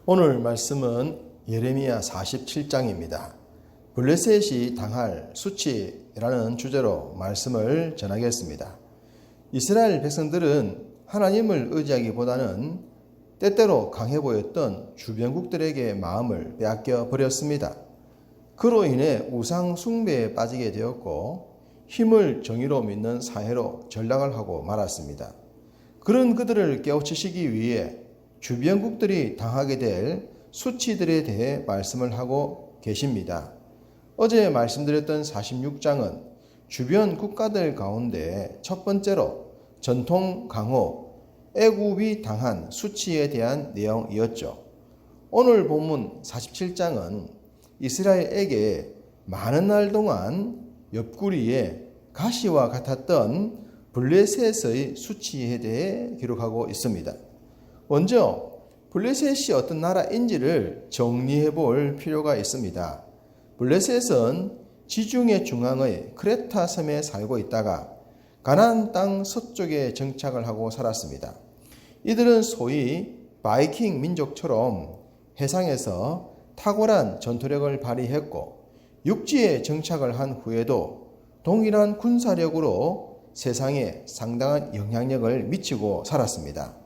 오늘 말씀은 예레미야 47장입니다. 블레셋이 당할 수치라는 주제로 말씀을 전하겠습니다. 이스라엘 백성들은 하나님을 의지하기보다는 때때로 강해 보였던 주변국들에게 마음을 빼앗겨 버렸습니다. 그로 인해 우상 숭배에 빠지게 되었고 힘을 정의로 믿는 사회로 전락을 하고 말았습니다. 그런 그들을 깨우치시기 위해 주변국들이 당하게 될 수치들에 대해 말씀을 하고 계십니다. 어제 말씀드렸던 46장은 주변 국가들 가운데 첫 번째로 전통 강호, 애굽이 당한 수치에 대한 내용이었죠. 오늘 본문 47장은 이스라엘에게 많은 날 동안 옆구리에 가시와 같았던 블레셋의 수치에 대해 기록하고 있습니다. 먼저 블레셋이 어떤 나라인지를 정리해 볼 필요가 있습니다. 블레셋은 지중해 중앙의 크레타 섬에 살고 있다가 가나안 땅 서쪽에 정착을 하고 살았습니다. 이들은 소위 바이킹 민족처럼 해상에서 탁월한 전투력을 발휘했고 육지에 정착을 한 후에도 동일한 군사력으로 세상에 상당한 영향력을 미치고 살았습니다.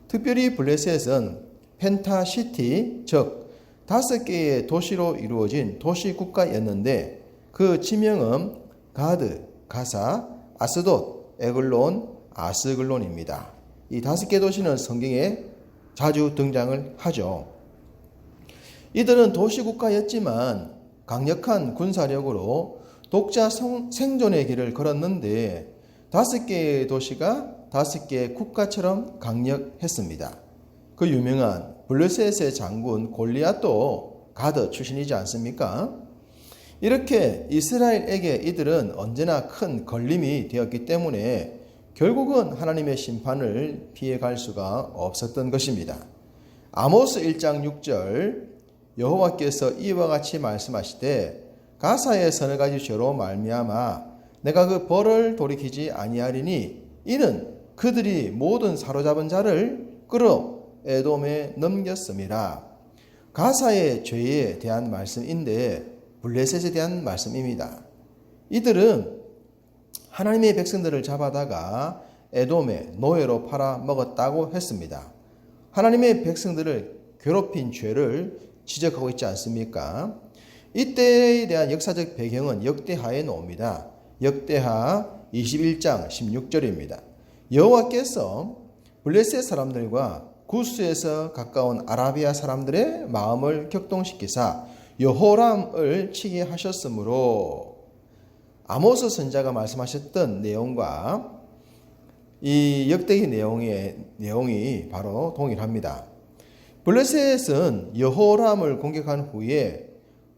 특별히 블레셋은 펜타시티, 즉 5개의 도시로 이루어진 도시국가였는데 그 지명은 가드, 가사, 아스돗, 에글론, 아스글론입니다. 이 5개 도시는 성경에 자주 등장을 하죠. 이들은 도시국가였지만 강력한 군사력으로 독자 생존의 길을 걸었는데 5개의 도시가 5개의 국가처럼 강력했습니다. 그 유명한 블레셋의 장군 골리앗도 가드 출신이지 않습니까? 이렇게 이스라엘에게 이들은 언제나 큰 걸림이 되었기 때문에 결국은 하나님의 심판을 피해갈 수가 없었던 것입니다. 아모스 1장 6절 여호와께서 이와 같이 말씀하시되 가사의 서너 가지 죄로 말미암아 내가 그 벌을 돌이키지 아니하리니 이는 그들이 모든 사로잡은 자를 끌어 에돔에 넘겼음이라. 가사의 죄에 대한 말씀인데 블레셋에 대한 말씀입니다. 이들은 하나님의 백성들을 잡아다가 에돔에 노예로 팔아 먹었다고 했습니다. 하나님의 백성들을 괴롭힌 죄를 지적하고 있지 않습니까? 이때에 대한 역사적 배경은 역대하에 나옵니다. 역대하 21장 16절입니다. 여호와께서 블레셋 사람들과 구스에서 가까운 아라비아 사람들의 마음을 격동시키사 여호람을 치게 하셨으므로 아모스 선지자가 말씀하셨던 내용과 이 역대기 내용이 바로 동일합니다. 블레셋은 여호람을 공격한 후에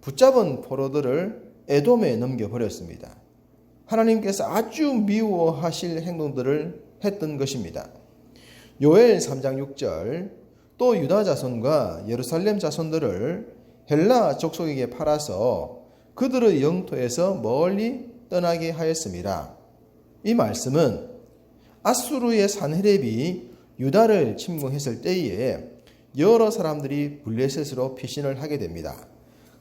붙잡은 포로들을 에돔에 넘겨버렸습니다. 하나님께서 아주 미워하실 행동들을 했던 것입니다. 요엘 3장 6절 또 유다 자손과 예루살렘 자손들을 헬라 족속에게 팔아서 그들의 영토에서 멀리 떠나게 하였습니다. 이 말씀은 아수르의 산헤렙이 유다를 침공했을 때에 여러 사람들이 블레셋으로 피신을 하게 됩니다.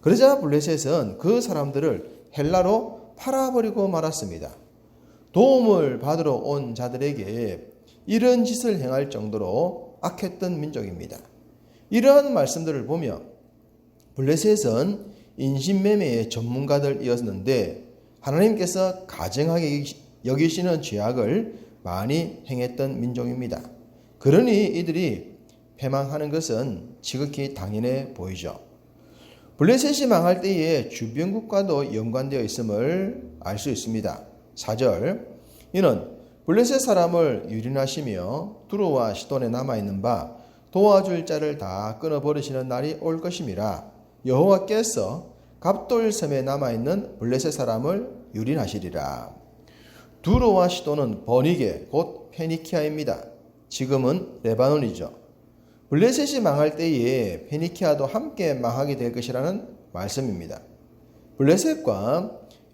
그러자 블레셋은 그 사람들을 헬라로 팔아버리고 말았습니다. 도움을 받으러 온 자들에게 이런 짓을 행할 정도로 악했던 민족입니다. 이러한 말씀들을 보며 블레셋은 인신매매의 전문가들이었는데 하나님께서 가증하게 여기시는 죄악을 많이 행했던 민족입니다. 그러니 이들이 패망하는 것은 지극히 당연해 보이죠. 블레셋이 망할 때에 주변국과도 연관되어 있음을 알 수 있습니다. 4절 이는 블레셋 사람을 유린하시며 두로와 시돈에 남아있는 바 도와줄 자를 다 끊어버리시는 날이 올 것임이라. 여호와께서 갑돌섬에 남아있는 블레셋 사람을 유린하시리라. 두로와 시돈은 버니게 곧 페니키아입니다. 지금은 레바논이죠. 블레셋이 망할 때에 페니키아도 함께 망하게 될 것이라는 말씀입니다. 블레셋과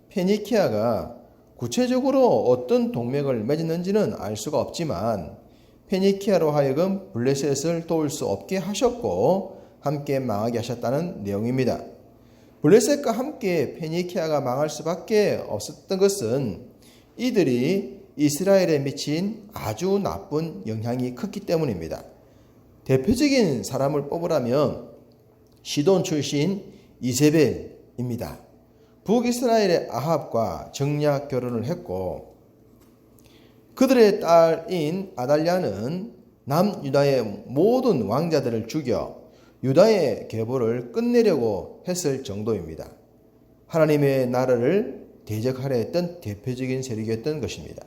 페니키아가 구체적으로 어떤 동맹을 맺었는지는 알 수가 없지만 페니키아로 하여금 블레셋을 도울 수 없게 하셨고 함께 망하게 하셨다는 내용입니다. 블레셋과 함께 페니키아가 망할 수밖에 없었던 것은 이들이 이스라엘에 미친 아주 나쁜 영향이 컸기 때문입니다. 대표적인 사람을 뽑으라면 시돈 출신 이세벨입니다. 북이스라엘의 아합과 정략 결혼을 했고 그들의 딸인 아달랴는 남유다의 모든 왕자들을 죽여 유다의 계보를 끝내려고 했을 정도입니다. 하나님의 나라를 대적하려 했던 대표적인 세력이었던 것입니다.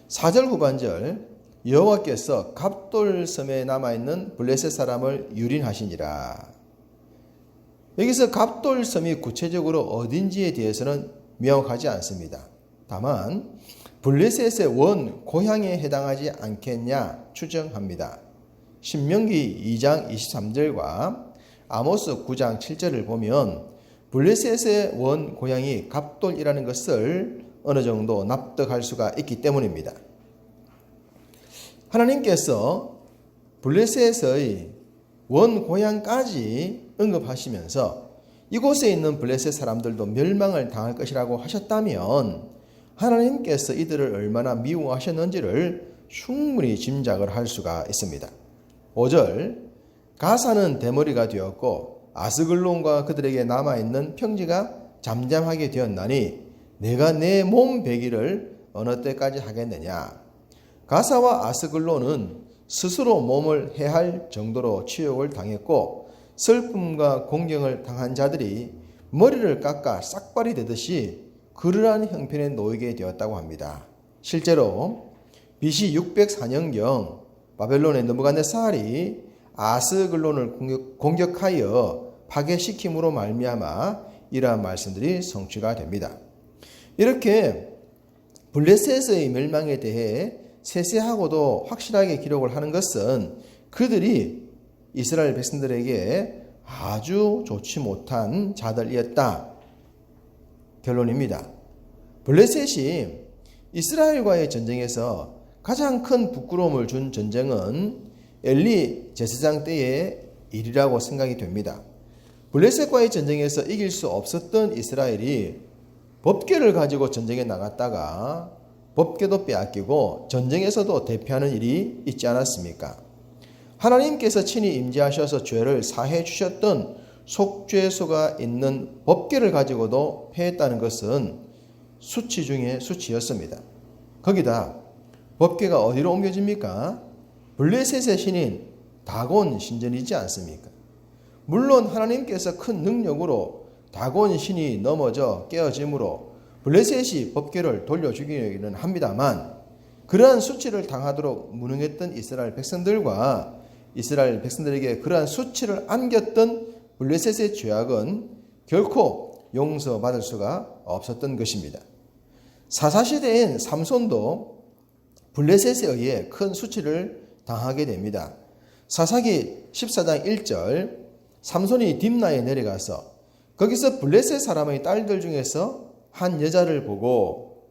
4절 후반절 여호와께서 갑돌섬에 남아있는 블레셋 사람을 유린하시니라. 여기서 갑돌섬이 구체적으로 어딘지에 대해서는 명확하지 않습니다. 다만 블레셋의 원 고향에 해당하지 않겠냐 추정합니다. 신명기 2장 23절과 아모스 9장 7절을 보면 블레셋의 원 고향이 갑돌이라는 것을 어느 정도 납득할 수가 있기 때문입니다. 하나님께서 블레셋의 원 고향까지 언급하시면서 이곳에 있는 블레셋 사람들도 멸망을 당할 것이라고 하셨다면 하나님께서 이들을 얼마나 미워하셨는지를 충분히 짐작을 할 수가 있습니다. 5절 가사는 대머리가 되었고 아스글론과 그들에게 남아있는 평지가 잠잠하게 되었나니 내가 내 몸 배기를 어느 때까지 하겠느냐. 가사와 아스글론은 스스로 몸을 해할 정도로 치욕을 당했고 슬픔과 공경을 당한 자들이 머리를 깎아 싹발이 되듯이 그러한 형편에 놓이게 되었다고 합니다. 실제로 BC 604년경 바벨론의 느부갓네살이 아스글론을 공격하여 파괴시킴으로 말미암아 이러한 말씀들이 성취가 됩니다. 이렇게 블레셋의 멸망에 대해 세세하고도 확실하게 기록을 하는 것은 그들이 이스라엘 백성들에게 아주 좋지 못한 자들이었다. 결론입니다. 블레셋이 이스라엘과의 전쟁에서 가장 큰 부끄러움을 준 전쟁은 엘리 제사장 때의 일이라고 생각이 됩니다. 블레셋과의 전쟁에서 이길 수 없었던 이스라엘이 법궤를 가지고 전쟁에 나갔다가 법궤도 빼앗기고 전쟁에서도 대피하는 일이 있지 않았습니까? 하나님께서 친히 임재하셔서 죄를 사해 주셨던 속죄소가 있는 법궤를 가지고도 패했다는 것은 수치 중에 수치였습니다. 거기다 법궤가 어디로 옮겨집니까? 블레셋의 신인 다곤 신전이지 않습니까? 물론 하나님께서 큰 능력으로 다곤 신이 넘어져 깨어짐으로 블레셋이 법궤를 돌려주기는 합니다만 그러한 수치를 당하도록 무능했던 이스라엘 백성들과 이스라엘 백성들에게 그러한 수치를 안겼던 블레셋의 죄악은 결코 용서받을 수가 없었던 것입니다. 사사시대엔 삼손도 블레셋에 의해 큰 수치를 당하게 됩니다. 사사기 14장 1절 삼손이 딥나에 내려가서 거기서 블레셋 사람의 딸들 중에서 한 여자를 보고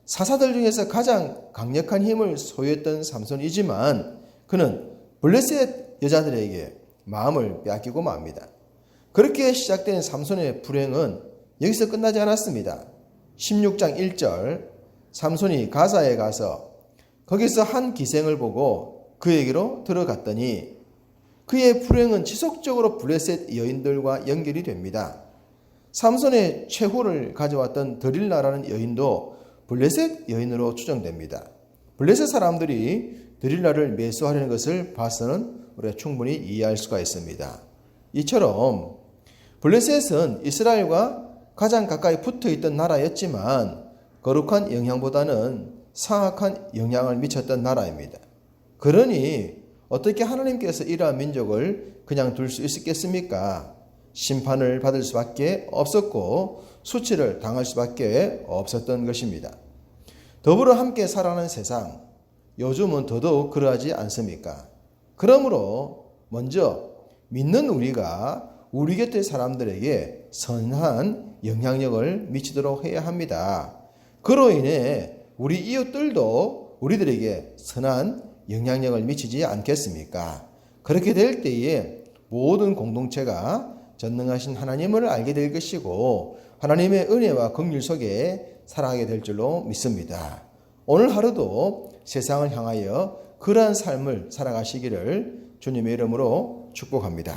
사사들 중에서 가장 강력한 힘을 소유했던 삼손이지만 그는 블레셋 여자들에게 마음을 빼앗기고 맙니다. 그렇게 시작된 삼손의 불행은 여기서 끝나지 않았습니다. 16장 1절 삼손이 가사에 가서 거기서 한 기생을 보고 그에게로 들어갔더니 그의 불행은 지속적으로 블레셋 여인들과 연결이 됩니다. 삼손의 최후를 가져왔던 드릴라라는 여인도 블레셋 여인으로 추정됩니다. 블레셋 사람들이 드릴라를 매수하려는 것을 봐서는 우리가 충분히 이해할 수가 있습니다. 이처럼 블레셋은 이스라엘과 가장 가까이 붙어있던 나라였지만 거룩한 영향보다는 사악한 영향을 미쳤던 나라입니다. 그러니 어떻게 하나님께서 이러한 민족을 그냥 둘 수 있었겠습니까? 심판을 받을 수밖에 없었고 수치를 당할 수밖에 없었던 것입니다. 더불어 함께 살아가는 세상, 요즘은 더더욱 그러하지 않습니까? 그러므로 먼저 믿는 우리가 우리 곁의 사람들에게 선한 영향력을 미치도록 해야 합니다. 그로 인해 우리 이웃들도 우리들에게 선한 영향력을 미치지 않겠습니까? 그렇게 될 때에 모든 공동체가 전능하신 하나님을 알게 될 것이고 하나님의 은혜와 긍휼 속에 살아가게 될 줄로 믿습니다. 오늘 하루도 세상을 향하여 그러한 삶을 살아가시기를 주님의 이름으로 축복합니다.